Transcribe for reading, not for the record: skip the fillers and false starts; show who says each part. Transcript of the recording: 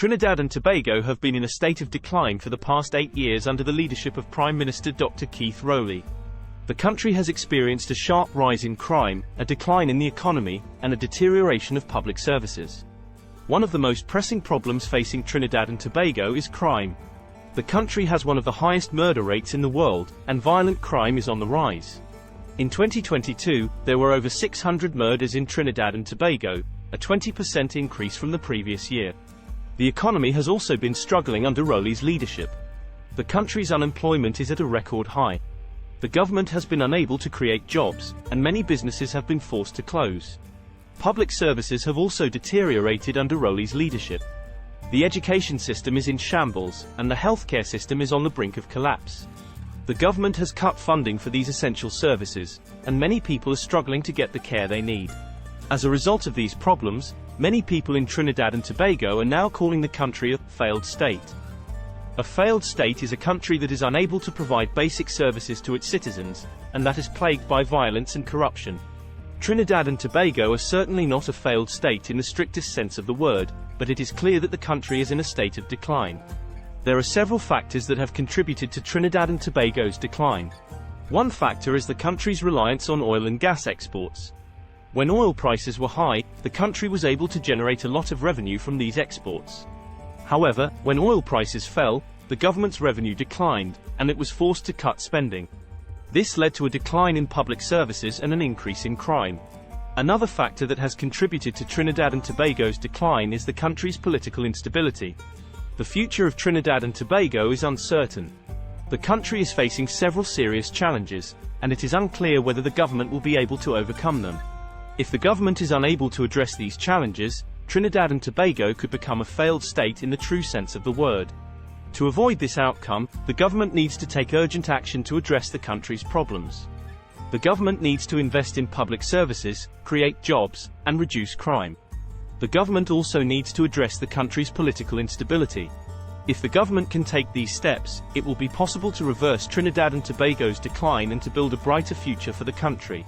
Speaker 1: Trinidad and Tobago have been in a state of decline for the past 8 years under the leadership of Prime Minister Dr. Keith Rowley. The country has experienced a sharp rise in crime, a decline in the economy, and a deterioration of public services. One of the most pressing problems facing Trinidad and Tobago is crime. The country has one of the highest murder rates in the world, and violent crime is on the rise. In 2022, there were over 600 murders in Trinidad and Tobago, a 20% increase from the previous year. The economy has also been struggling under Rowley's leadership. The country's unemployment is at a record high. The government has been unable to create jobs, and many businesses have been forced to close. Public services have also deteriorated under Rowley's leadership. The education system is in shambles, and the healthcare system is on the brink of collapse. The government has cut funding for these essential services, and many people are struggling to get the care they need. As a result of these problems, many people in Trinidad and Tobago are now calling the country a failed state. A failed state is a country that is unable to provide basic services to its citizens, and that is plagued by violence and corruption. Trinidad and Tobago are certainly not a failed state in the strictest sense of the word, but it is clear that the country is in a state of decline. There are several factors that have contributed to Trinidad and Tobago's decline. One factor is the country's reliance on oil and gas exports. When oil prices were high, the country was able to generate a lot of revenue from these exports. However, when oil prices fell, the government's revenue declined, and it was forced to cut spending. This led to a decline in public services and an increase in crime. Another factor that has contributed to Trinidad and Tobago's decline is the country's political instability. The future of Trinidad and Tobago is uncertain. The country is facing several serious challenges, and it is unclear whether the government will be able to overcome them. If the government is unable to address these challenges, Trinidad and Tobago could become a failed state in the true sense of the word. To avoid this outcome, the government needs to take urgent action to address the country's problems. The government needs to invest in public services, create jobs, and reduce crime. The government also needs to address the country's political instability. If the government can take these steps, it will be possible to reverse Trinidad and Tobago's decline and to build a brighter future for the country.